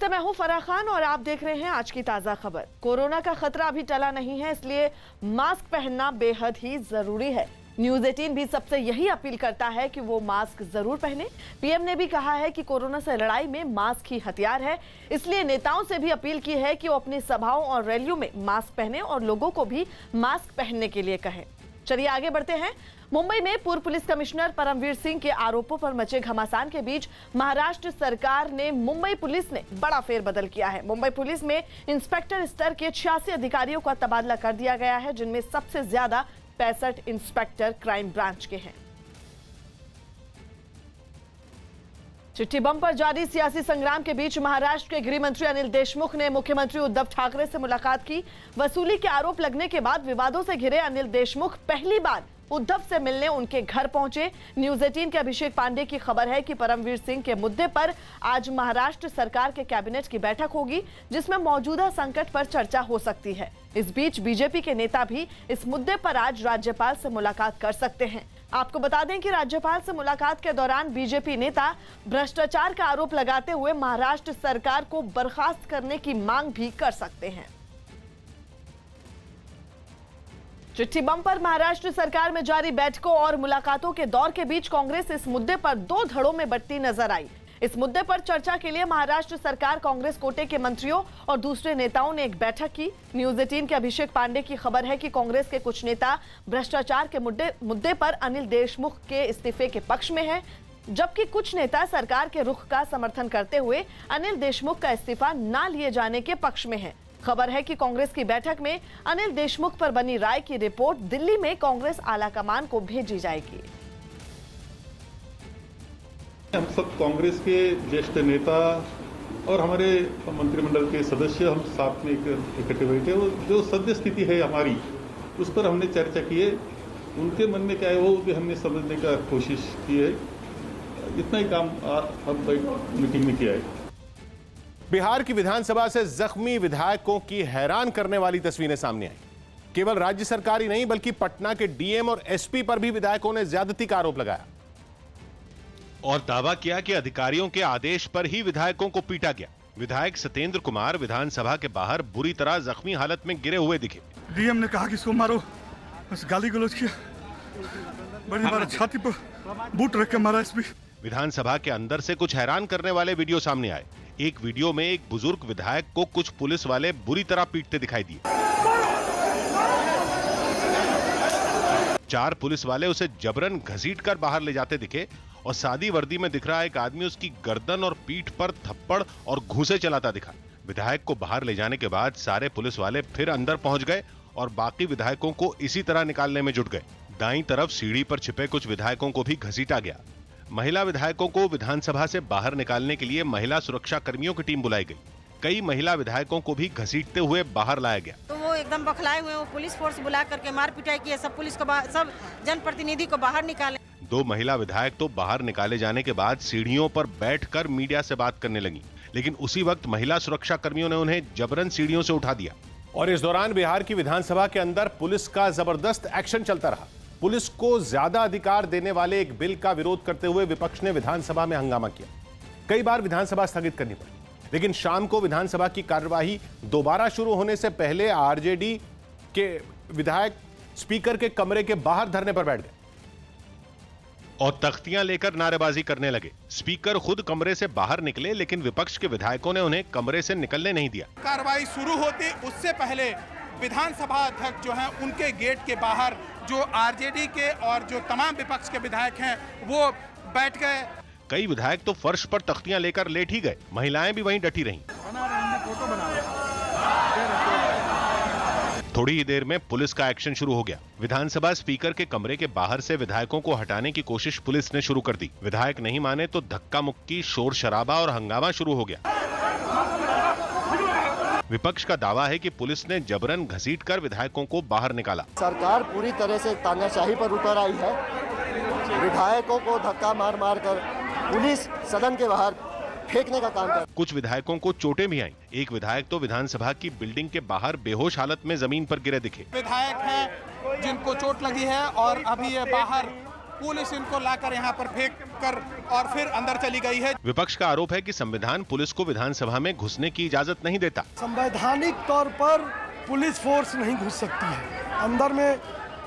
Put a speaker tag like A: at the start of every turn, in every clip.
A: नमस्ते, मैं हूं फराह खान और आप देख रहे हैं आज की ताजा खबर। कोरोना का खतरा अभी टला नहीं है, इसलिए मास्क पहनना बेहद ही जरूरी है। न्यूज़ 18 भी सबसे यही अपील करता है कि वो मास्क जरूर पहने। पीएम ने भी कहा है कि कोरोना से लड़ाई में मास्क ही हथियार है, इसलिए नेताओं से भी अपील की है कि वो अपनी सभाओं और रैलियों में मास्क पहने और लोगों को भी मास्क पहनने के लिए कहें। चलिए आगे बढ़ते हैं। मुंबई में पूर्व पुलिस कमिश्नर परमवीर सिंह के आरोपों पर मचे घमासान के बीच महाराष्ट्र सरकार ने मुंबई पुलिस ने बड़ा फेरबदल किया है। मुंबई पुलिस में इंस्पेक्टर स्तर के 86 अधिकारियों का तबादला कर दिया गया है, जिनमें सबसे ज्यादा 65 इंस्पेक्टर क्राइम ब्रांच के हैं। चिट्ठी बम पर जारी सियासी संग्राम के बीच महाराष्ट्र के गृह मंत्री अनिल देशमुख ने मुख्यमंत्री उद्धव ठाकरे से मुलाकात की। वसूली के आरोप लगने के बाद विवादों से घिरे अनिल देशमुख पहली बार उद्धव से मिलने उनके घर पहुंचे। न्यूज़ 18 के अभिषेक पांडे की खबर है कि परमवीर सिंह के मुद्दे पर आज महाराष्ट्र सरकार के कैबिनेट की बैठक होगी, जिसमें मौजूदा संकट पर चर्चा हो सकती है। इस बीच बीजेपी के नेता भी इस मुद्दे पर आज राज्यपाल से मुलाकात कर सकते हैं। आपको बता दें कि राज्यपाल से मुलाकात के दौरान बीजेपी नेता भ्रष्टाचार का आरोप लगाते हुए महाराष्ट्र सरकार को बर्खास्त करने की मांग भी कर सकते हैं। चिट्ठी बम पर महाराष्ट्र सरकार में जारी बैठकों और मुलाकातों के दौर के बीच कांग्रेस इस मुद्दे पर दो धड़ों में बंटती नजर आई। इस मुद्दे पर चर्चा के लिए महाराष्ट्र सरकार कांग्रेस कोटे के मंत्रियों और दूसरे नेताओं ने एक बैठक की। न्यूज़ 18 के अभिषेक पांडे की खबर है कि कांग्रेस के कुछ नेता भ्रष्टाचार के मुद्दे पर अनिल देशमुख के इस्तीफे के पक्ष में हैं, जबकि कुछ नेता सरकार के रुख का समर्थन करते हुए अनिल देशमुख का इस्तीफा न लिए जाने के पक्ष में हैं। खबर है कि कांग्रेस की बैठक में अनिल देशमुख पर बनी राय की रिपोर्ट दिल्ली में कांग्रेस आलाकमान को भेजी जाएगी।
B: हम सब कांग्रेस के ज्येष्ठ नेता और हमारे मंत्रिमंडल के सदस्य हम साथ में इकट्ठे बैठे, वो जो सद्य स्थिति है हमारी उस पर हमने चर्चा की है। उनके मन में क्या है वो भी हमने समझने का कोशिश की है। इतना ही काम हम मीटिंग में किया है।
C: बिहार की विधानसभा से जख्मी विधायकों की हैरान करने वाली तस्वीरें सामने आई। केवल राज्य सरकार ही नहीं बल्कि पटना के डीएम और एसपी पर भी विधायकों ने ज्यादती का आरोप लगाया
D: और दावा किया कि अधिकारियों के आदेश पर ही विधायकों को पीटा गया। विधायक सत्येंद्र कुमार विधानसभा के बाहर बुरी तरह जख्मी हालत में गिरे हुए दिखे।
E: डीएम ने कहा कि इसको मारो, बस गाली गलौज किया, बड़ी बार छाती पर बूट रख के मारा। एसपी
D: विधानसभा के अंदर से कुछ हैरान करने वाले वीडियो सामने आए। एक वीडियो में एक बुजुर्ग विधायक को कुछ पुलिस वाले बुरी तरह पीटते दिखाई दिए। 4 पुलिस वाले उसे जबरन घसीटकर बाहर ले जाते दिखे और सादी वर्दी में दिख रहा एक आदमी उसकी गर्दन और पीठ पर थप्पड़ और घूंसे चलाता दिखा। विधायक को बाहर ले जाने के बाद सारे पुलिस वाले फिर अंदर पहुंच गए और बाकी विधायकों को इसी तरह निकालने में जुट गए। दाईं तरफ सीढ़ी पर छिपे कुछ विधायकों को भी घसीटा गया। महिला विधायकों को विधानसभा से बाहर निकालने के लिए महिला सुरक्षा कर्मियों की टीम बुलाई गई। कई महिला विधायकों को भी घसीटते हुए बाहर लाया गया।
F: तो वो एकदम बखलाए हुए, वो पुलिस फोर्स बुला करके मार पिटाई की है। सब पुलिस को सब जनप्रतिनिधि को बाहर निकाले।
D: 2 महिला विधायक तो बाहर निकाले जाने के बाद सीढ़ियों पर बैठकर मीडिया से बात करने लगी, लेकिन उसी वक्त महिला सुरक्षा कर्मियों ने उन्हें जबरन सीढ़ियों से उठा दिया।
C: और इस दौरान बिहार की विधानसभा के अंदर पुलिस का जबरदस्त एक्शन चलता रहा। पुलिस को ज्यादा अधिकार देने वाले एक बिल का विरोध करते हुए विपक्ष ने विधानसभा में हंगामा किया। कई बार विधानसभा स्थगित करनी पड़ी, लेकिन शाम को विधानसभा की कार्यवाही दोबारा शुरू होने से पहले आरजेडी के विधायक स्पीकर के कमरे के बाहर धरने पर बैठ गए
D: और तख्तियां लेकर नारेबाजी करने लगे। स्पीकर खुद कमरे से बाहर निकले, लेकिन विपक्ष के विधायकों ने उन्हें कमरे से निकलने नहीं दिया।
G: कार्रवाई शुरू होती उससे पहले विधानसभा अध्यक्ष जो हैं उनके गेट के बाहर जो आरजेडी के और जो तमाम विपक्ष के विधायक हैं वो बैठ गए।
D: कई विधायक तो फर्श पर तख्तियां लेकर लेट ही गए। महिलाएं भी वहीं डटी रहीं। थोड़ी ही देर में पुलिस का एक्शन शुरू हो गया। विधानसभा स्पीकर के कमरे के बाहर से विधायकों को हटाने की कोशिश पुलिस ने शुरू कर दी। विधायक नहीं माने तो धक्का मुक्की, शोर शराबा और हंगामा शुरू हो गया। विपक्ष का दावा है कि पुलिस ने जबरन घसीटकर विधायकों को बाहर निकाला।
H: सरकार पूरी तरह से तानाशाही पर उतर आई है। विधायकों को धक्का मार मार कर पुलिस सदन के बाहर फेंकने का काम कर।
D: कुछ विधायकों को चोटें भी आईं। एक विधायक तो विधानसभा की बिल्डिंग के बाहर बेहोश हालत में जमीन पर गिरे दिखे।
G: विधायक हैं जिनको चोट लगी है और अभी ये बाहर पुलिस इनको लाकर यहाँ पर फेंक कर और फिर अंदर चली गई है।
D: विपक्ष का आरोप है कि संविधान पुलिस को विधानसभा में घुसने की इजाजत नहीं देता।
I: संवैधानिक तौर पर पुलिस फोर्स नहीं घुस सकती है, अंदर में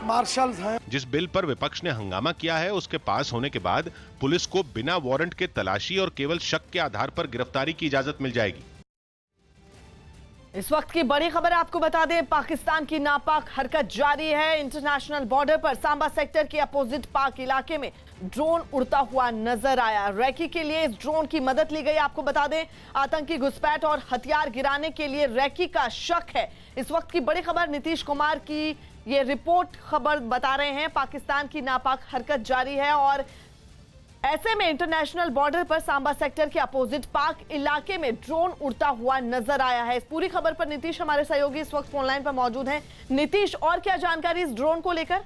I: मार्शल्स हैं।
D: जिस बिल पर विपक्ष ने हंगामा किया है उसके पास होने के बाद पुलिस को बिना वारंट के तलाशी और केवल शक के आधार पर गिरफ्तारी की इजाजत मिल जाएगी।
A: इस वक्त की बड़ी खबर आपको बता दें, पाकिस्तान की नापाक हरकत जारी है। इंटरनेशनल बॉर्डर पर सांबा सेक्टर के अपोजिट पाक इलाके में ड्रोन उड़ता हुआ नजर आया। रैकी के लिए इस ड्रोन की मदद ली गई। आपको बता दें, आतंकी घुसपैठ और हथियार गिराने के लिए रैकी का शक है। इस वक्त की बड़ी खबर नीतीश कुमार की ये रिपोर्ट खबर बता रहे हैं, पाकिस्तान की नापाक हरकत जारी है और ऐसे में इंटरनेशनल बॉर्डर पर सांबा सेक्टर के अपोजिट पाक इलाके में ड्रोन उड़ता हुआ नजर आया है। इस पूरी खबर पर नीतीश हमारे सहयोगी इस वक्त फोनलाइन पर मौजूद हैं। नीतीश, और क्या जानकारी इस ड्रोन को लेकर?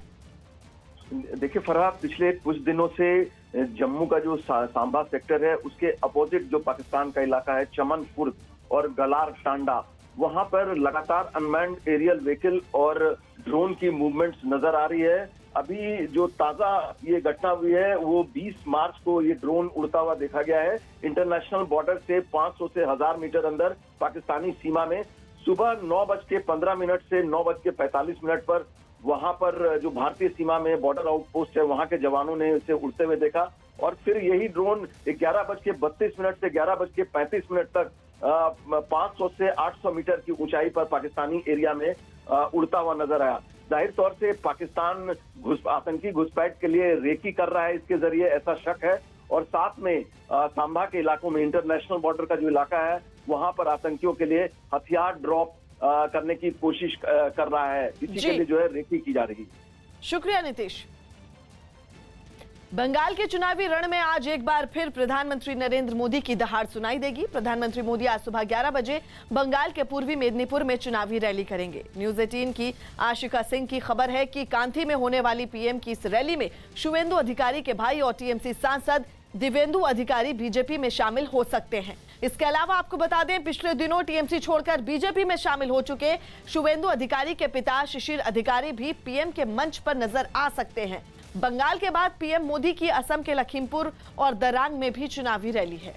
J: देखिए फरहा, पिछले कुछ दिनों से जम्मू का जो सांबा सेक्टर है उसके अपोजिट जो पाकिस्तान का इलाका है चमनपुर और गलार टांडा, वहां पर लगातार अनमैन्ड एरियल व्हीकल और ड्रोन की मूवमेंट्स नजर आ रही है। अभी जो ताजा ये घटना हुई है वो 20 मार्च को ये ड्रोन उड़ता हुआ देखा गया है इंटरनेशनल बॉर्डर से 500 से 1000 मीटर अंदर पाकिस्तानी सीमा में। सुबह 9:15 से 9:45 पर वहां पर जो भारतीय सीमा में बॉर्डर आउटपोस्ट है वहां के जवानों ने इसे उड़ते हुए देखा और फिर यही ड्रोन 11:32 से 11:35 तक 500 से 800 मीटर की ऊंचाई पर पाकिस्तानी एरिया में उड़ता हुआ नजर आया। जाहिर तौर से पाकिस्तान आतंकी घुसपैठ के लिए रेकी कर रहा है इसके जरिए, ऐसा शक है। और साथ में सांबा के इलाकों में इंटरनेशनल बॉर्डर का जो इलाका है वहां पर आतंकियों के लिए हथियार ड्रॉप करने की कोशिश कर रहा है, इसी के लिए जो है रेकी की जा रही है।
A: शुक्रिया नीतीश। बंगाल के चुनावी रण में आज एक बार फिर प्रधानमंत्री नरेंद्र मोदी की दहाड़ सुनाई देगी। प्रधानमंत्री मोदी आज सुबह 11 बजे बंगाल के पूर्वी मेदिनीपुर में चुनावी रैली करेंगे। न्यूज 18 की आशिका सिंह की खबर है कि कांथी में होने वाली पीएम की इस रैली में शुवेंदु अधिकारी के भाई और टीएमसी सांसद दिव्येंदु अधिकारी बीजेपी में शामिल हो सकते हैं। इसके अलावा आपको बता दें, पिछले दिनों टीएमसी छोड़कर बीजेपी में शामिल हो चुके शुवेंदु अधिकारी के पिता शिशिर अधिकारी भी पीएम के मंच पर नजर आ सकते हैं। बंगाल के बाद पीएम मोदी की असम के लखीमपुर और दरांग में भी चुनावी रैली है।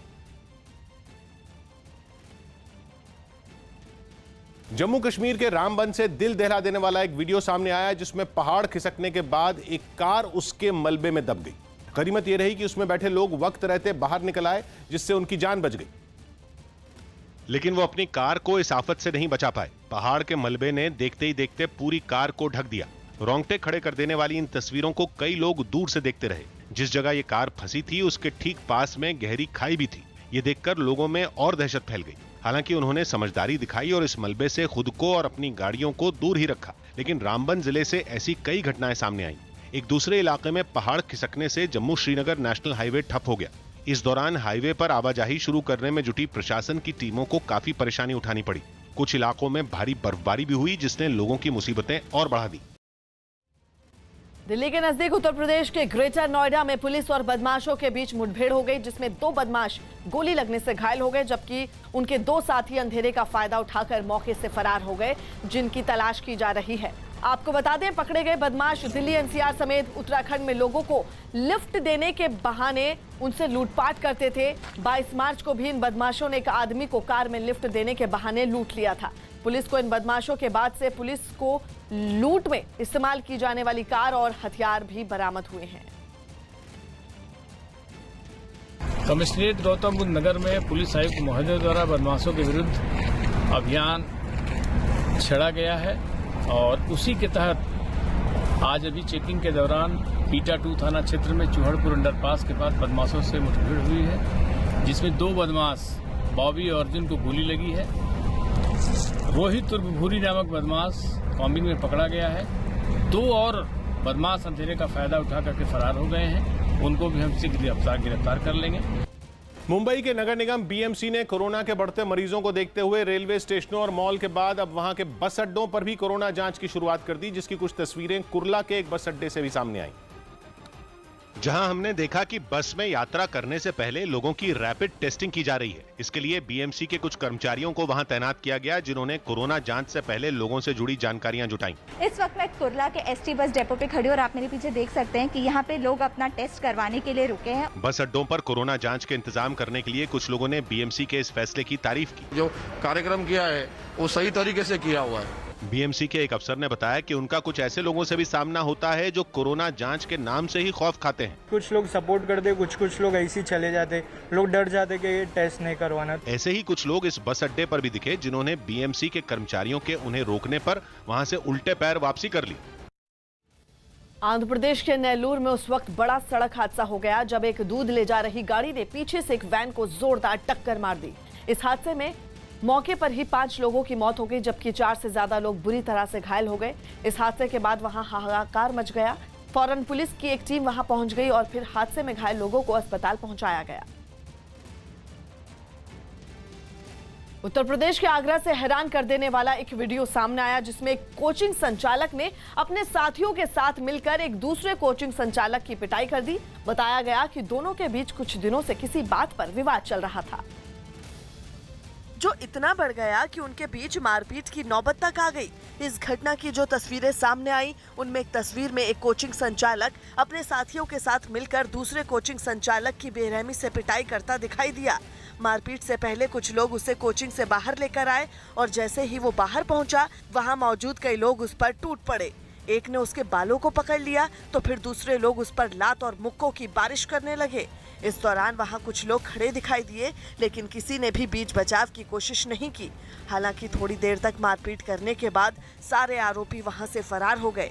C: जम्मू कश्मीर के रामबन से दिल दहला देने वाला एक वीडियो सामने आया जिसमें पहाड़ खिसकने के बाद एक कार उसके मलबे में दब गई। गनीमत यह रही कि उसमें बैठे लोग वक्त रहते बाहर निकल आए, जिससे उनकी जान बच गई।
D: लेकिन वो अपनी कार को इस आफत से नहीं बचा पाए। पहाड़ के मलबे ने देखते ही देखते पूरी कार को ढक दिया। रोंगटे खड़े कर देने वाली इन तस्वीरों को कई लोग दूर से देखते रहे। जिस जगह ये कार फंसी थी उसके ठीक पास में गहरी खाई भी थी। ये देखकर लोगों में और दहशत फैल गई। हालांकि उन्होंने समझदारी दिखाई और इस मलबे से खुद को और अपनी गाड़ियों को दूर ही रखा। लेकिन रामबन जिले से ऐसी कई घटनाएं सामने आईं। एक दूसरे इलाके में पहाड़ खिसकने से जम्मू श्रीनगर नेशनल हाईवे ठप हो गया। इस दौरान हाईवे पर आवाजाही शुरू करने में जुटी प्रशासन की टीमों को काफी परेशानी उठानी पड़ी। कुछ इलाकों में भारी बर्फबारी भी हुई जिसने लोगों की मुसीबतें और बढ़ा दी।
A: दिल्ली के नजदीक उत्तर प्रदेश के ग्रेटर नोएडा में पुलिस और बदमाशों के बीच मुठभेड़ हो गई, जिसमें 2 बदमाश गोली लगने से घायल हो गए, जबकि उनके 2 साथी अंधेरे का फायदा उठाकर मौके से फरार हो गए, जिनकी तलाश की जा रही है। आपको बता दें, पकड़े गए बदमाश दिल्ली एनसीआर समेत उत्तराखंड में लोगों को लिफ्ट देने के बहाने उनसे लूटपाट करते थे। 22 मार्च को भी इन बदमाशों ने एक आदमी को कार में लिफ्ट देने के बहाने लूट लिया था। पुलिस को इन बदमाशों के बाद से पुलिस को लूट में इस्तेमाल की जाने वाली कार और हथियार भी बरामद हुए हैं।
K: कमिश्नरेट गौतम बुद्ध नगर में पुलिस आयुक्त महोदय द्वारा बदमाशों के विरुद्ध अभियान छेड़ा गया है और उसी के तहत आज अभी चेकिंग के दौरान पीटा 2 थाना क्षेत्र में चूहड़पुर अंडरपास के पास बदमाशों से मुठभेड़ हुई है, जिसमें 2 बदमाश बॉबी और अर्जुन को गोली लगी है। रोहित उर्फ भूरी नामक बदमाश कॉम्बिंग में पकड़ा गया है। 2 और बदमाश अंधेरे का फायदा उठा करके फरार हो गए हैं, उनको भी हम शीघ्र गिरफ्तार कर लेंगे।
C: मुंबई के नगर निगम बीएमसी ने कोरोना के बढ़ते मरीजों को देखते हुए रेलवे स्टेशनों और मॉल के बाद अब वहां के बस अड्डों पर भी कोरोना जांच की शुरुआत कर दी, जिसकी कुछ तस्वीरें कुर्ला के एक बस अड्डे से भी सामने आई।
D: जहां हमने देखा कि बस में यात्रा करने से पहले लोगों की रैपिड टेस्टिंग की जा रही है। इसके लिए बीएमसी के कुछ कर्मचारियों को वहां तैनात किया गया, जिन्होंने कोरोना जांच से पहले लोगों से जुड़ी जानकारियां जुटाई।
L: इस वक्त मैं कुर्ला के एसटी बस डिपो पे खड़ी हूं और आप मेरे पीछे देख सकते हैं कि यहाँ पे लोग अपना टेस्ट करवाने के लिए रुके हैं।
D: बस अड्डों पर कोरोना जांच के इंतजाम करने के लिए कुछ लोगों ने बीएमसी के इस फैसले की तारीफ की।
M: जो कार्यक्रम किया है वो सही तरीके से किया हुआ है।
D: बीएमसी के एक अफसर ने बताया कि उनका कुछ ऐसे लोगों से भी सामना होता है जो कोरोना जांच के नाम से ही खौफ खाते हैं।
N: कुछ लोग सपोर्ट करते, कुछ लोग ऐसे ही चले जाते, लोग डर जाते कि ये टेस्ट नहीं करवाना।
D: ऐसे ही कुछ लोग इस बस अड्डे पर भी दिखे, जिन्होंने बीएमसी के कर्मचारियों के उन्हें रोकने पर वहां से उल्टे पैर वापसी कर ली।
A: आंध्र प्रदेश के नेल्लूर में उस वक्त बड़ा सड़क हादसा हो गया जब एक दूध ले जा रही गाड़ी ने पीछे से एक वैन को जोरदार टक्कर मार दी। इस हादसे में मौके पर ही 5 लोगों की मौत हो गई, जबकि 4 से ज्यादा लोग बुरी तरह से घायल हो गए। इस हादसे के बाद वहां हाहाकार मच गया। फौरन पुलिस की एक टीम वहां पहुंच गई और फिर हादसे में घायल लोगों को अस्पताल पहुंचाया गया। उत्तर प्रदेश के आगरा से हैरान कर देने वाला एक वीडियो सामने आया, जिसमें एक कोचिंग संचालक ने अपने साथियों के साथ मिलकर एक दूसरे कोचिंग संचालक की पिटाई कर दी। बताया गया कि दोनों के बीच कुछ दिनों से किसी बात पर विवाद चल रहा था, जो इतना बढ़ गया कि उनके बीच मारपीट की नौबत तक आ गई। इस घटना की जो तस्वीरें सामने आई, उनमें एक तस्वीर में एक कोचिंग संचालक अपने साथियों के साथ मिलकर दूसरे कोचिंग संचालक की बेरहमी से पिटाई करता दिखाई दिया। मारपीट से पहले कुछ लोग उसे कोचिंग से बाहर लेकर आए और जैसे ही वो बाहर पहुंचा, वहां मौजूद कई लोग उस पर टूट पड़े। एक ने उसके बालों को पकड़ लिया तो फिर दूसरे लोग उस पर लात और मुक्कों की बारिश करने लगे। इस दौरान वहां कुछ लोग खड़े दिखाई दिए, लेकिन किसी ने भी बीच बचाव की कोशिश नहीं की। हालांकि थोड़ी देर तक मारपीट करने के बाद सारे आरोपी वहां से फरार हो गए।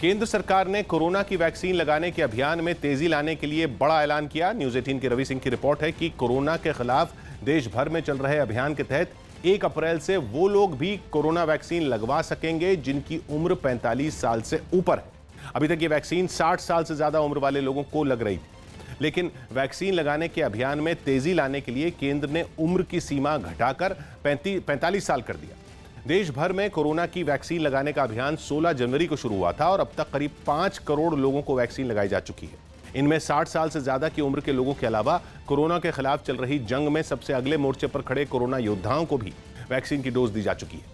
C: केंद्र सरकार ने कोरोना की वैक्सीन लगाने के अभियान में तेजी लाने के लिए बड़ा ऐलान किया। न्यूज़ 18 की रवि सिंह की रिपोर्ट है कि कोरोना के खिलाफ देश भर में चल रहे अभियान के तहत 1 अप्रैल से वो लोग भी कोरोना वैक्सीन लगवा सकेंगे जिनकी उम्र 45 साल से ऊपर है। अभी तक ये वैक्सीन 60 साल से ज्यादा उम्र वाले लोगों को लग रही थी, लेकिन वैक्सीन लगाने के अभियान में तेजी लाने के लिए केंद्र ने उम्र की सीमा घटाकर 45 साल कर दिया। देश भर में कोरोना की वैक्सीन लगाने का अभियान 16 जनवरी को शुरू हुआ था और अब तक करीब 5 करोड़ लोगों को वैक्सीन लगाई जा चुकी है। इनमें 60 साल से ज्यादा की उम्र के लोगों के अलावा कोरोना के खिलाफ चल रही जंग में सबसे अगले मोर्चे पर खड़े कोरोना योद्धाओं को भी वैक्सीन की डोज दी जा चुकी है।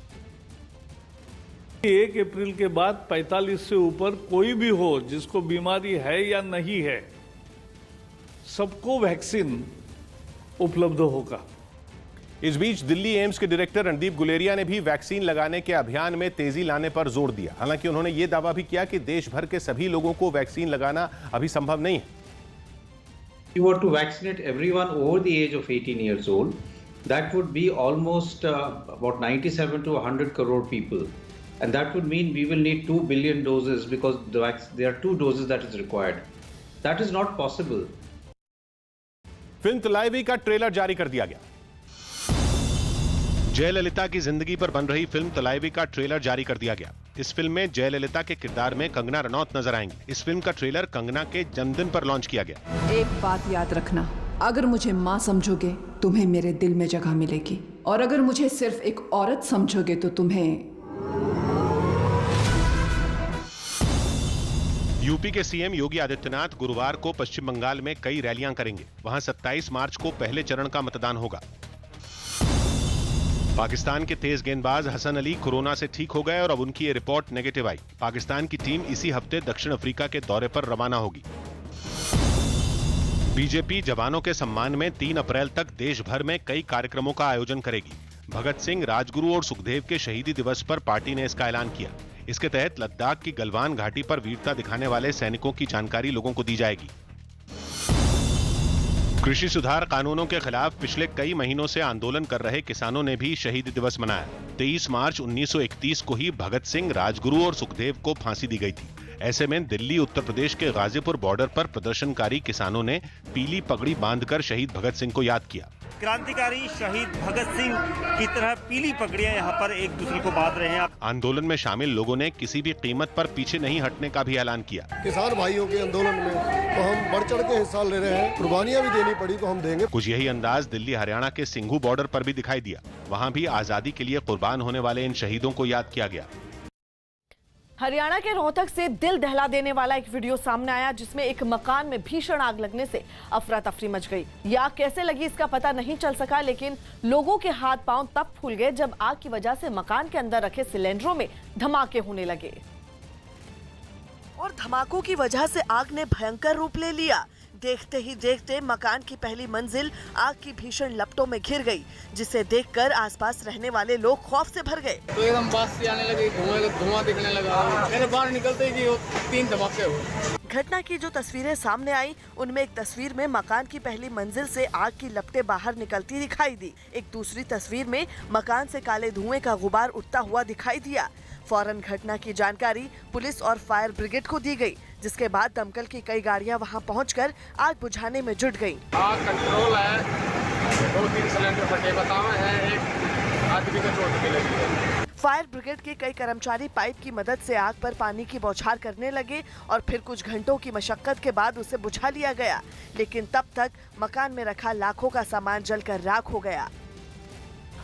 O: 1 अप्रैल के बाद 45 से ऊपर कोई भी हो जिसको बीमारी है या नहीं है, सबको वैक्सीन उपलब्ध होगा।
C: इस बीच दिल्ली एम्स के डायरेक्टर रणदीप गुलेरिया ने भी वैक्सीन लगाने के अभियान में तेजी लाने पर जोर दिया। हालांकि उन्होंने ये दावा भी किया कि देश भर के सभी लोगों को वैक्सीन लगाना अभी संभव नहीं है।
P: If you were to vaccinate everyone over the age of 18 years old, that would be almost about 97 to 100 crore people. And that would mean we will need 2 billion doses because there are 2 doses that is required. That is not possible.
C: Film Thalaivi का trailer जारी कर दिया गया।
D: जयललिता की जिंदगी पर बन रही फिल्म तलाइवी का ट्रेलर जारी कर दिया गया। इस फिल्म में जयललिता के किरदार में कंगना रनौत नजर आएंगी। इस फिल्म का ट्रेलर कंगना के जन्मदिन पर लॉन्च किया गया।
Q: एक बात याद रखना, अगर मुझे माँ समझोगे तुम्हें मेरे दिल में जगह मिलेगी, और अगर मुझे सिर्फ एक औरत समझोगे तो तुम्हें।
D: यूपी के सीएम योगी आदित्यनाथ गुरुवार को पश्चिम बंगाल में कई रैलियां करेंगे। वहां 27 मार्च को पहले चरण का मतदान होगा। पाकिस्तान के तेज गेंदबाज हसन अली कोरोना से ठीक हो गए और अब उनकी ये रिपोर्ट नेगेटिव आई। पाकिस्तान की टीम इसी हफ्ते दक्षिण अफ्रीका के दौरे पर रवाना होगी। बीजेपी जवानों के सम्मान में 3 अप्रैल तक देश भर में कई कार्यक्रमों का आयोजन करेगी। भगत सिंह, राजगुरु और सुखदेव के शहीदी दिवस पर पार्टी ने इसका ऐलान किया। इसके तहत लद्दाख की गलवान घाटी पर वीरता दिखाने वाले सैनिकों की जानकारी लोगों को दी जाएगी। कृषि सुधार कानूनों के खिलाफ पिछले कई महीनों से आंदोलन कर रहे किसानों ने भी शहीदी दिवस मनाया। 23 मार्च 1931 को ही भगत सिंह, राजगुरु और सुखदेव को फांसी दी गई थी। ऐसे में दिल्ली उत्तर प्रदेश के गाजीपुर बॉर्डर पर प्रदर्शनकारी किसानों ने पीली पगड़ी बांधकर शहीद भगत सिंह को याद किया।
R: क्रांतिकारी शहीद भगत सिंह की तरह पीली पगड़ियां यहाँ पर एक दूसरे को बांध रहे हैं।
D: आंदोलन में शामिल लोगों ने किसी भी कीमत पर पीछे नहीं हटने का भी ऐलान किया।
I: किसान भाइयों के आंदोलन में तो हम बढ़ चढ़ के हिस्सा ले रहे हैं, कुर्बानियां भी देनी पड़ी तो हम देंगे।
D: कुछ यही अंदाज दिल्ली हरियाणा के सिंघू बॉर्डर पर भी दिखाई दिया। वहाँ भी आजादी के लिए कुर्बान होने वाले इन शहीदों को याद किया गया।
A: हरियाणा के रोहतक से दिल दहला देने वाला एक वीडियो सामने आया जिसमें एक मकान में भीषण आग लगने से अफरा तफरी मच गई। यह आग कैसे लगी इसका पता नहीं चल सका, लेकिन लोगों के हाथ पांव तब फूल गए जब आग की वजह से मकान के अंदर रखे सिलेंडरों में धमाके होने लगे और धमाकों की वजह से आग ने भयंकर रूप ले लिया। देखते ही देखते मकान की पहली मंजिल आग की भीषण लपटों में घिर गई, जिसे देखकर आसपास रहने वाले लोग खौफ से भर गए।
S: तो एकदम बात सी आने लगी, धुआं दिखने लगा। मेरे बाहर निकलते ही 3 धमाके हुए।
A: घटना की जो तस्वीरें सामने आई उनमें एक तस्वीर में मकान की पहली मंजिल से आग की लपटें बाहर निकलती दिखाई दी। एक दूसरी तस्वीर में मकान से काले धुएं का गुबार उठता हुआ दिखाई दिया। फौरन घटना की जानकारी पुलिस और फायर ब्रिगेड को दी गई, जिसके बाद दमकल की कई गाड़ियां वहां पहुंचकर आग बुझाने में जुट गईं।
S: आग कंट्रोल है, 2-3 सिलेंडर फटे बतावा है, एक आदमी को चोट भी लगी है।
A: फायर ब्रिगेड के कई कर्मचारी पाइप की मदद से आग पर पानी की बौछार करने लगे और फिर कुछ घंटों की मशक्कत के बाद उसे बुझा लिया गया, लेकिन तब तक मकान में रखा लाखों का सामान जलकर राख हो गया।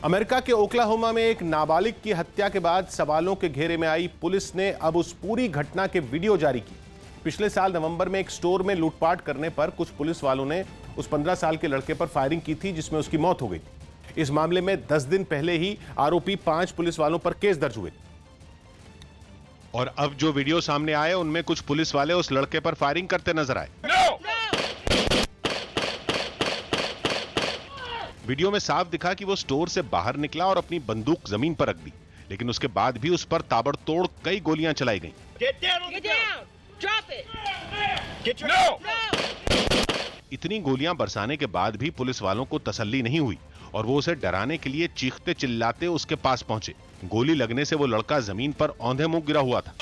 C: अमेरिका के ओक्लाहोमा में एक नाबालिग की हत्या के बाद सवालों के घेरे में आई पुलिस ने अब उस पूरी घटना के वीडियो जारी की। पिछले साल नवंबर में एक स्टोर में लूटपाट करने पर कुछ पुलिस वालों ने उस 15 साल के लड़के पर फायरिंग की थी, जिसमें उसकी मौत हो गई थी। इस मामले में 10 दिन पहले ही आरोपी 5 पुलिस वालों पर केस दर्ज हुए।
D: और अब जो वीडियो सामने आए उनमें कुछ पुलिस वाले उस लड़के पर फायरिंग करते नजर आए। वीडियो में साफ दिखा कि वो स्टोर से बाहर निकला और अपनी बंदूक जमीन पर रख दी, लेकिन उसके बाद भी उस पर ताबड़तोड़ कई गोलियां चलाई गईं। इतनी गोलियां बरसाने के बाद भी पुलिस वालों को तसल्ली नहीं हुई और वो उसे डराने के लिए चीखते चिल्लाते उसके पास पहुंचे। गोली लगने से वो लड़का जमीन पर औंधे मुंह गिरा हुआ था।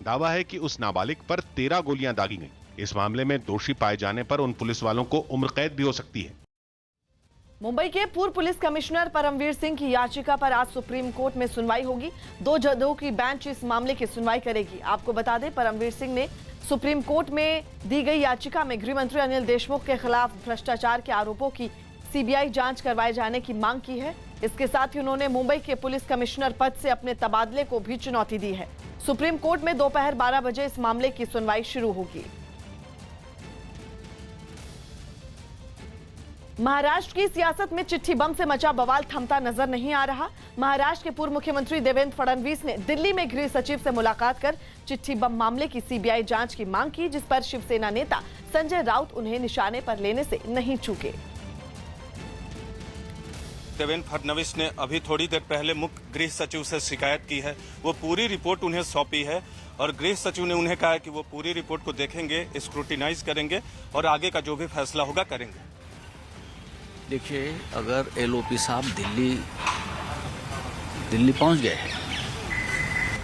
D: दावा है कि उस नाबालिग पर 13 गोलियां दागी गईं। इस मामले में दोषी पाए जाने पर उन पुलिस वालों को उम्र कैद भी हो सकती है।
A: मुंबई के पूर्व पुलिस कमिश्नर परमवीर सिंह की याचिका पर आज सुप्रीम कोर्ट में सुनवाई होगी। 2 जजों की बेंच इस मामले की सुनवाई करेगी। आपको बता दें, परमवीर सिंह ने सुप्रीम कोर्ट में दी गई याचिका में गृह मंत्री अनिल देशमुख के खिलाफ भ्रष्टाचार के आरोपों की सीबीआई जांच करवाए जाने की मांग की है। इसके साथ ही उन्होंने मुंबई के पुलिस कमिश्नर पद से अपने तबादले को भी चुनौती दी है। सुप्रीम कोर्ट में दोपहर 12 बजे इस मामले की सुनवाई शुरू होगी। महाराष्ट्र की सियासत में चिट्ठी बम से मचा बवाल थमता नजर नहीं आ रहा। महाराष्ट्र के पूर्व मुख्यमंत्री देवेंद्र फडणवीस ने दिल्ली में गृह सचिव से मुलाकात कर चिट्ठी बम मामले की सीबीआई जांच की मांग की, जिस पर शिवसेना नेता संजय राउत उन्हें निशाने पर लेने से नहीं चूके।
T: देवेंद्र फडणवीस ने अभी थोड़ी देर पहले मुख्य गृह सचिव से शिकायत की है, वो पूरी रिपोर्ट उन्हें सौंपी है और गृह सचिव ने उन्हें कहा है कि वो पूरी रिपोर्ट को देखेंगे, स्क्रूटिनाइज करेंगे और आगे का जो भी फैसला होगा करेंगे।
U: देखिए, अगर एलओपी साहब दिल्ली पहुंच गए हैं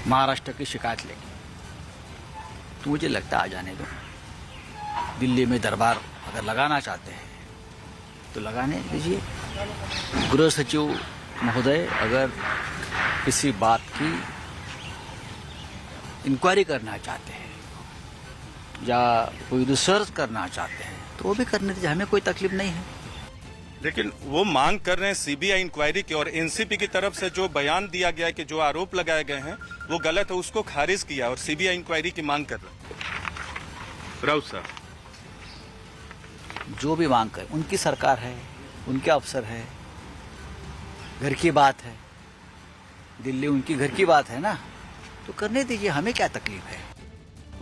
U: महाराष्ट्र की शिकायत लेके, तो मुझे लगता है आ जाने दो। दिल्ली में दरबार अगर लगाना चाहते हैं तो लगाने दीजिए। गृह सचिव महोदय अगर किसी बात की इंक्वायरी करना चाहते हैं या कोई रिसर्च करना चाहते हैं तो वो भी करने दीजिए, हमें कोई तकलीफ नहीं है।
T: लेकिन वो मांग कर रहे हैं सीबीआई इंक्वायरी की, और एनसीपी की तरफ से जो बयान दिया गया है कि जो आरोप लगाए गए हैं वो गलत है, उसको खारिज किया और सीबीआई इंक्वायरी की मांग कर रहे हैं। राउत साहब
U: जो भी मांग करें, उनकी सरकार है, उनके अफसर है, घर की बात है, दिल्ली उनकी घर की बात है ना, तो करने दीजिए, हमें क्या तकलीफ है।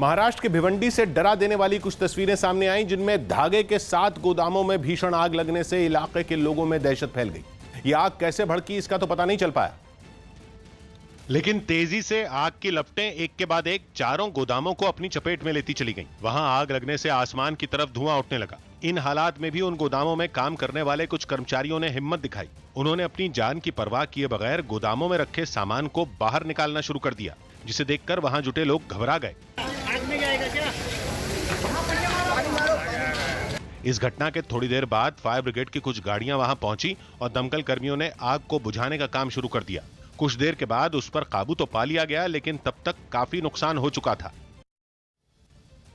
C: महाराष्ट्र के भिवंडी से डरा देने वाली कुछ तस्वीरें सामने आईं, जिनमें धागे के 7 गोदामों में भीषण आग लगने से इलाके के लोगों में दहशत फैल गई। यह आग कैसे भड़की इसका तो पता नहीं चल पाया,
D: लेकिन तेजी से आग की लपटें एक के बाद एक चारों गोदामों को अपनी चपेट में लेती चली गईं। वहां आग लगने से आसमान की तरफ धुआं उठने लगा। इन हालात में भी उन गोदामों में काम करने वाले कुछ कर्मचारियों ने हिम्मत दिखाई। उन्होंने अपनी जान की परवाह किए बगैर गोदामों में रखे सामान को बाहर निकालना शुरू कर दिया, जिसे देखकर वहां जुटे लोग घबरा गए। इस घटना के थोड़ी देर बाद फायर ब्रिगेड की कुछ गाड़ियां वहां पहुंची और दमकल कर्मियों ने आग को बुझाने का काम शुरू कर दिया। कुछ देर के बाद उस पर काबू तो पा लिया गया, लेकिन तब तक काफी नुकसान हो चुका था।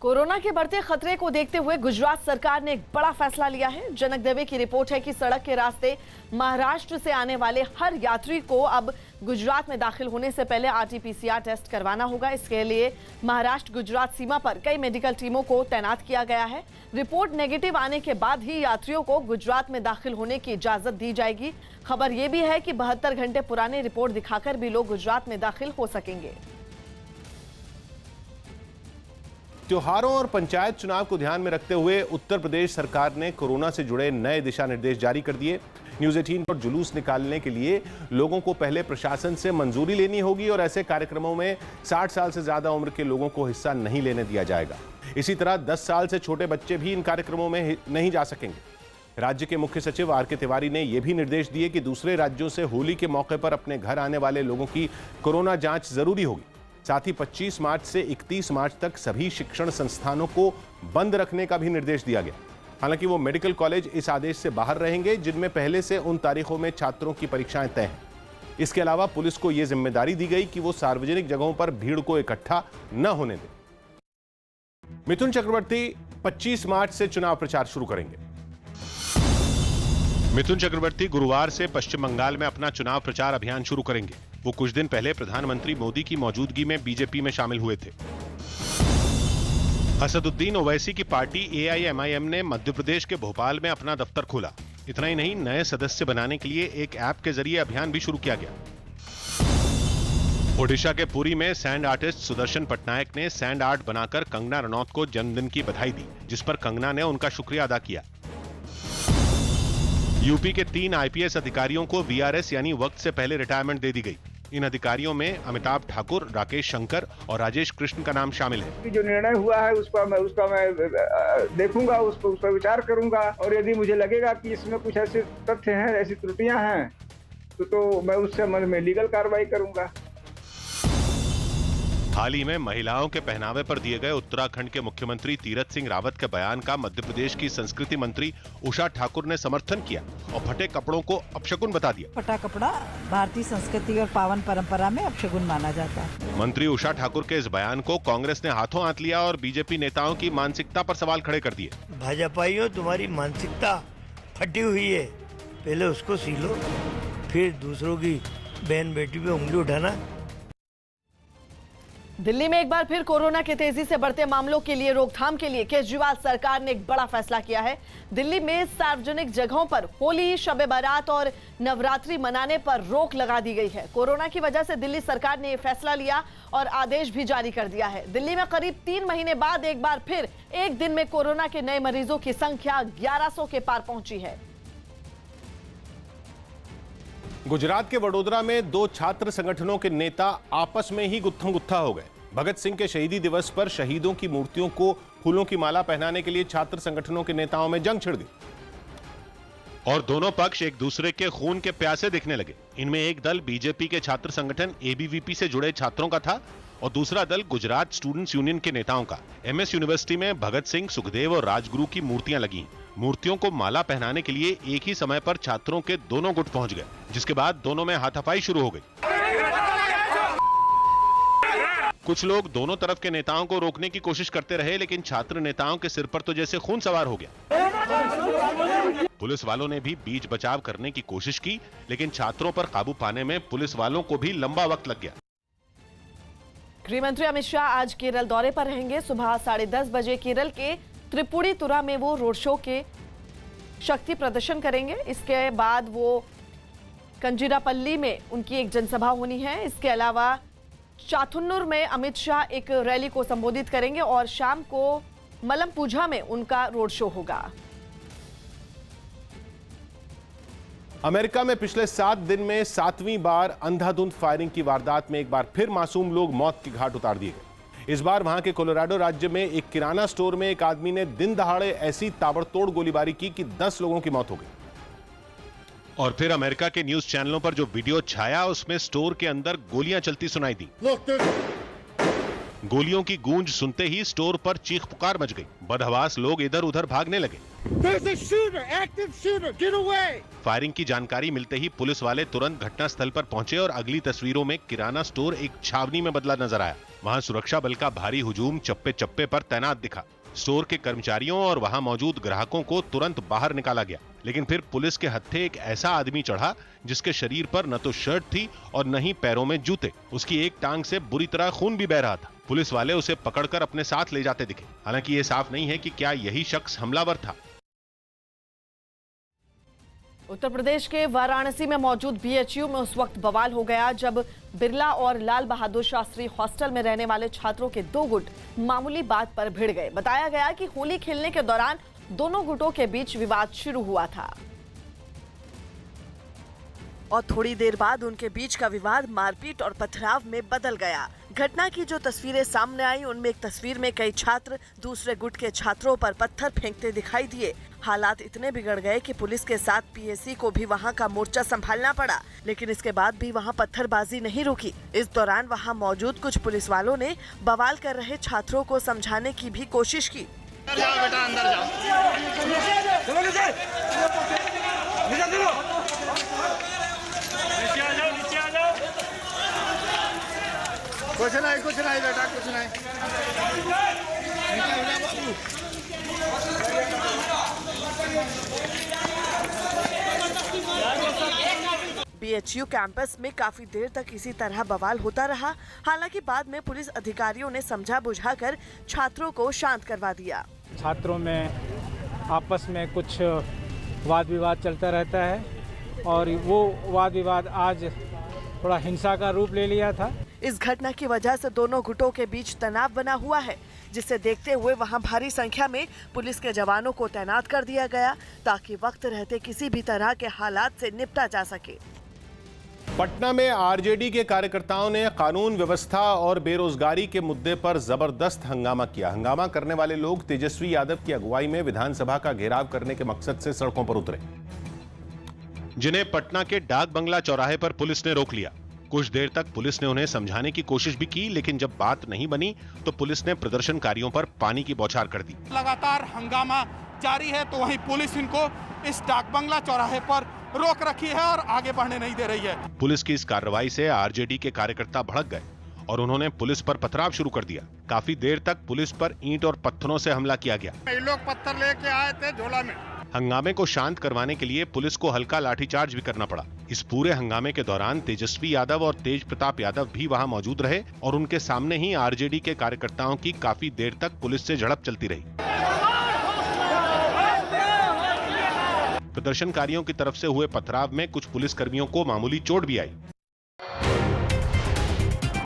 A: कोरोना के बढ़ते खतरे को देखते हुए गुजरात सरकार ने एक बड़ा फैसला लिया है। जनक दवे की रिपोर्ट है कि सड़क के रास्ते महाराष्ट्र से आने वाले हर यात्री को अब गुजरात में दाखिल होने से पहले RT-PCR टेस्ट करवाना होगा। इसके लिए महाराष्ट्र गुजरात सीमा पर कई मेडिकल टीमों को तैनात किया गया है। रिपोर्ट नेगेटिव आने के बाद ही यात्रियों को गुजरात में दाखिल होने की इजाजत दी जाएगी। खबर यह भी है कि 72 घंटे पुरानी रिपोर्ट दिखाकर भी लोग गुजरात में दाखिल हो सकेंगे।
C: त्योहारों और पंचायत चुनाव को ध्यान में रखते हुए उत्तर प्रदेश सरकार ने कोरोना से जुड़े नए दिशा निर्देश जारी कर दिए। न्यूज़ 18 पर जुलूस निकालने के लिए लोगों को पहले प्रशासन से मंजूरी लेनी होगी और ऐसे कार्यक्रमों में 60 साल से ज्यादा उम्र के लोगों को हिस्सा नहीं लेने दिया जाएगा। इसी तरह 10 साल से छोटे बच्चे भी इन कार्यक्रमों में नहीं जा सकेंगे। राज्य के मुख्य सचिव RK तिवारी ने यह भी निर्देश दिए कि दूसरे राज्यों से होली के मौके पर अपने घर आने वाले लोगों की कोरोना जांच जरूरी होगी। साथ ही 25 मार्च से 31 मार्च तक सभी शिक्षण संस्थानों को बंद रखने का भी निर्देश दिया गया। हालांकि वो मेडिकल कॉलेज इस आदेश से बाहर रहेंगे जिनमें पहले से उन तारीखों में छात्रों की परीक्षाएं तय हैं। इसके अलावा पुलिस को यह जिम्मेदारी दी गई कि वो सार्वजनिक जगहों पर भीड़ को इकट्ठा न होने दें। मिथुन चक्रवर्ती 25 मार्च से चुनाव प्रचार शुरू करेंगे।
D: मिथुन चक्रवर्ती गुरुवार से पश्चिम बंगाल में अपना चुनाव प्रचार अभियान शुरू करेंगे। वो कुछ दिन पहले प्रधानमंत्री मोदी की मौजूदगी में बीजेपी में शामिल हुए थे। असदुद्दीन ओवैसी की पार्टी AIMIM ने मध्य प्रदेश के भोपाल में अपना दफ्तर खोला। इतना ही नहीं, नए सदस्य बनाने के लिए एक ऐप के जरिए अभियान भी शुरू किया गया। ओडिशा के पुरी में सैंड आर्टिस्ट सुदर्शन पटनायक ने सैंड आर्ट बनाकर कंगना रनौत को जन्मदिन की बधाई दी, जिस पर कंगना ने उनका शुक्रिया अदा किया। यूपी के 3 IPS अधिकारियों को VRS यानी वक्त से पहले रिटायरमेंट दे दी गई। इन अधिकारियों में अमिताभ ठाकुर, राकेश शंकर और राजेश कृष्ण का नाम शामिल है।
B: जो निर्णय हुआ है उसका मैं देखूंगा, उस पर विचार करूंगा और यदि मुझे लगेगा कि इसमें कुछ ऐसे तथ्य हैं, ऐसी त्रुटियां हैं तो मैं उस संबंध में लीगल कार्रवाई करूंगा।
D: हाल ही में महिलाओं के पहनावे पर दिए गए उत्तराखंड के मुख्यमंत्री तीरथ सिंह रावत के बयान का मध्य प्रदेश की संस्कृति मंत्री उषा ठाकुर ने समर्थन किया और फटे कपड़ों को अपशगुन बता दिया।
V: फटा कपड़ा भारतीय संस्कृति और पावन परंपरा में अपशगुन माना जाता है।
D: मंत्री उषा ठाकुर के इस बयान को कांग्रेस ने हाथों हाथ लिया और बीजेपी नेताओं की मानसिकता पर सवाल खड़े कर दिए।
W: भाजपाइयों, तुम्हारी मानसिकता फटी हुई है, पहले उसको सीलो, फिर दूसरों की बहन बेटी पे उंगली उठाना।
A: दिल्ली में एक बार फिर कोरोना के तेजी से बढ़ते मामलों के लिए रोकथाम के लिए केजरीवाल सरकार ने एक बड़ा फैसला किया है। दिल्ली में सार्वजनिक जगहों पर होली, शब बारात और नवरात्रि मनाने पर रोक लगा दी गई है। कोरोना की वजह से दिल्ली सरकार ने यह फैसला लिया और आदेश भी जारी कर दिया है। दिल्ली में करीब 3 महीने बाद एक बार फिर एक दिन में कोरोना के नए मरीजों की संख्या 1100 के पार पहुंची है।
C: गुजरात के वडोदरा में 2 छात्र संगठनों के नेता आपस में ही गुत्थम गुत्था हो गए। भगत सिंह के शहीदी दिवस पर शहीदों की मूर्तियों को फूलों की माला पहनाने के लिए छात्र संगठनों के नेताओं में जंग छिड़ गई
D: और दोनों पक्ष एक दूसरे के खून के प्यासे दिखने लगे। इनमें एक दल बीजेपी के छात्र संगठन ABVP से जुड़े छात्रों का था और दूसरा दल गुजरात स्टूडेंट्स यूनियन के नेताओं का। MS यूनिवर्सिटी में भगत सिंह, सुखदेव और राजगुरु की मूर्तियां लगी। मूर्तियों को माला पहनाने के लिए एक ही समय पर छात्रों के दोनों गुट पहुंच गए, जिसके बाद दोनों में हाथापाई शुरू हो गई। कुछ लोग दोनों तरफ के नेताओं को रोकने की कोशिश करते रहे, लेकिन छात्र नेताओं के सिर पर तो जैसे खून सवार हो गया। पुलिस वालों ने भी बीच बचाव करने की कोशिश की, लेकिन छात्रों पर काबू पाने में पुलिस वालों को भी लंबा वक्त लग गया।
A: गृह मंत्री अमित शाह आज केरल दौरे पर रहेंगे। सुबह 10:30 बजे केरल के त्रिपुरीतुरा में वो रोड शो के शक्ति प्रदर्शन करेंगे। इसके बाद वो कंजीरापल्ली में उनकी एक जनसभा होनी है। इसके अलावा चाथुन्नूर में अमित शाह एक रैली को संबोधित करेंगे और शाम को मलमपूझा में उनका रोड शो होगा।
C: अमेरिका में पिछले 7 दिन में 7वीं बार अंधाधुंध फायरिंग की वारदात में एक बार फिर मासूम लोग मौत के घाट उतार दिए गए। इस बार वहां के कोलोराडो राज्य में एक किराना स्टोर में एक आदमी ने दिन दहाड़े ऐसी ताबड़तोड़ गोलीबारी की कि 10 लोगों की मौत हो गई।
D: और फिर अमेरिका के न्यूज चैनलों पर जो वीडियो छाया, उसमें स्टोर के अंदर गोलियां चलती सुनाई दी। गोलियों की गूंज सुनते ही स्टोर पर चीख पुकार मच गई। बदहवास लोग इधर उधर भागने लगे। फायरिंग की जानकारी मिलते ही पुलिस वाले तुरंत घटनास्थल पर पहुंचे और अगली तस्वीरों में किराना स्टोर एक छावनी में बदला नजर आया। वहां सुरक्षा बल का भारी हुजूम चप्पे चप्पे पर तैनात दिखा। स्टोर के कर्मचारियों और वहां मौजूद ग्राहकों को तुरंत बाहर निकाला गया, लेकिन फिर पुलिस के हत्थे एक ऐसा आदमी चढ़ा जिसके शरीर पर न तो शर्ट थी और न ही पैरों में जूते। उसकी एक टांग से बुरी तरह खून भी बह रहा था। पुलिस वाले उसे पकड़कर अपने साथ ले जाते दिखे। हालांकि ये साफ नहीं है कि क्या यही शख्स हमलावर था।
A: उत्तर प्रदेश के वाराणसी में मौजूद बीएचयू में उस वक्त बवाल हो गया जब बिरला और लाल बहादुर शास्त्री हॉस्टल में रहने वाले छात्रों के दो गुट मामूली बात पर भिड़ गए। बताया गया कि होली खेलने के दौरान दोनों गुटों के बीच विवाद शुरू हुआ था और थोड़ी देर बाद उनके बीच का विवाद मारपीट और पथराव में बदल गया। घटना की जो तस्वीरें सामने आई उनमें एक तस्वीर में कई छात्र दूसरे गुट के छात्रों पर पत्थर फेंकते दिखाई दिए। हालात इतने बिगड़ गए कि पुलिस के साथ पीएसी को भी वहां का मोर्चा संभालना पड़ा, लेकिन इसके बाद भी वहां पत्थरबाजी नहीं रुकी। इस दौरान वहां मौजूद कुछ पुलिस वालों ने बवाल कर रहे छात्रों को समझाने की भी कोशिश की।
M: जाओ बेटा, अंदर जाओ।
S: कुछ नहीं बेटा, कुछ नहीं।
A: बीएचयू कैंपस में काफी देर तक इसी तरह बवाल होता रहा। हालांकि बाद में पुलिस अधिकारियों ने समझा बुझाकर छात्रों को शांत करवा दिया।
N: छात्रों में आपस में कुछ वाद विवाद चलता रहता है और वो वाद विवाद आज थोड़ा हिंसा का रूप ले लिया था।
A: इस घटना की वजह से दोनों गुटों के बीच तनाव बना हुआ है, जिसे देखते हुए वहां भारी संख्या में पुलिस के जवानों को तैनात कर दिया गया ताकि वक्त रहते किसी भी तरह के हालात से निपटा जा सके।
C: पटना में आरजेडी के कार्यकर्ताओं ने कानून व्यवस्था और बेरोजगारी के मुद्दे पर जबरदस्त हंगामा किया। हंगामा करने वाले लोग तेजस्वी यादव की अगुवाई में विधानसभा का घेराव करने के मकसद से सड़कों पर उतरे,
D: जिन्हें पटना के डाक बंगला चौराहे पर पुलिस ने रोक लिया। कुछ देर तक पुलिस ने उन्हें समझाने की कोशिश भी की, लेकिन जब बात नहीं बनी तो पुलिस ने प्रदर्शनकारियों पर पानी की बौछार कर दी।
G: लगातार हंगामा जारी है तो वहीं पुलिस इनको इस डाक बंगला चौराहे पर रोक रखी है और आगे बढ़ने नहीं दे रही है।
D: पुलिस की इस कार्रवाई से आरजेडी के कार्यकर्ता भड़क गए और उन्होंने पुलिस पर पथराव शुरू कर दिया। काफी देर तक पुलिस पर ईंट और पत्थरों से हमला किया गया।
S: ये लोग पत्थर लेके आए थे झोला में।
D: हंगामे को शांत करवाने के लिए पुलिस को हल्का लाठीचार्ज भी करना पड़ा। इस पूरे हंगामे के दौरान तेजस्वी यादव और तेज प्रताप यादव भी वहां मौजूद रहे और उनके सामने ही आरजेडी के कार्यकर्ताओं की काफी देर तक पुलिस से झड़प चलती रही। प्रदर्शनकारियों की तरफ से हुए पथराव में कुछ पुलिसकर्मियों को मामूली चोट भी आई।